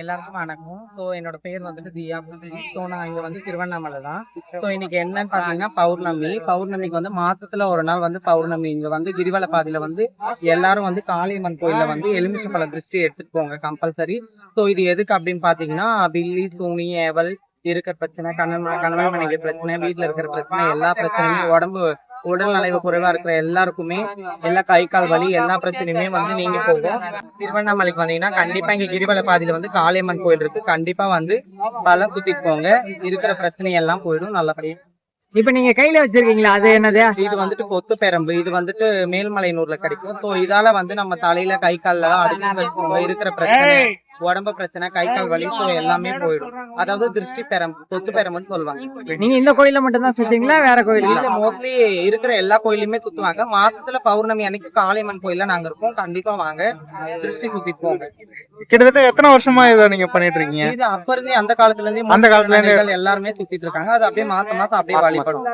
எல்லாருக்கும் வணக்கம். ஸோ என்னோட பேர் வந்துட்டு தியா. ஸோ நான் இங்க வந்து திருவண்ணாமலை தான். ஸோ இன்னைக்கு என்னன்னு பாத்தீங்கன்னா பௌர்ணமிக்கு வந்து மாசத்துல ஒரு நாள் வந்து பௌர்ணமி. இங்க வந்து கிரிவல பாதையில வந்து எல்லாரும் வந்து காளியம்மன் கோயில்ல வந்து எலுமிச்சம்பழ திருஷ்டி எடுத்துட்டு போங்க கம்பல்சரி. ஸோ இது எதுக்கு அப்படின்னு பாத்தீங்கன்னா பில்லி சூனி ஏவல் இருக்கிற பிரச்சனை, கணவன் மனைவி பிரச்சனை, வீட்டுல இருக்கிற பிரச்சனை, எல்லா பிரச்சனையுமே உடல் நலவு குறைவா இருக்கிற எல்லாருக்குமே எல்லா கை கால் வலி எல்லா பிரச்சனையுமே வந்து நீங்க போகும். திருவண்ணாமலைக்கு வந்தீங்கன்னா கண்டிப்பா இங்க கிரிவல பாதையில வந்து காளியம்மன் கோயில் இருக்கு. கண்டிப்பா வந்து பல சுத்திட்டு போங்க. இருக்கிற பிரச்சனை எல்லாம் போயிடும் நல்லபடியா. இப்ப நீங்க கையில வச்சிருக்கீங்களா, அது என்னது? இது வந்துட்டு கொத்து பெரம்பு. இது வந்துட்டு மேல்மலையனூர்ல கிடைக்கும். ஸோ இதால வந்து நம்ம தலையில கை கால்ல அடுத்து வச்சுக்கோங்க. இருக்கிற பிரச்சனை, உடம்பு பிரச்சனை, கை கால் வலி, ஸோ எல்லாமே போயிடும். அதாவது திருஷ்டி பெரம்பு, கொத்து பெரம்புன்னு சொல்லுவாங்க. நீங்க இந்த கோயில மட்டும் தான் சுத்தீங்களா, வேற கோயில்? இல்ல, மோஸ்ட்லி இருக்கிற எல்லா கோயிலுமே சுத்துவாங்க. மாசத்துல பௌர்ணமி அன்னைக்கு காளியம்மன் கோயில்ல நாங்க இருக்கோம். கண்டிப்பா வாங்க, திருஷ்டி சுத்திட்டு போங்க. கிட்டத்தட்ட எத்தனை வருஷமா இதை நீங்க பண்ணிட்டு இருக்கீங்க? இது அப்ப இருந்தே அந்த காலத்துல இருந்தே எல்லாருமே சுத்திட்டு இருக்காங்க. அது அப்படியே மாசம் அப்படியே வழிபடும்.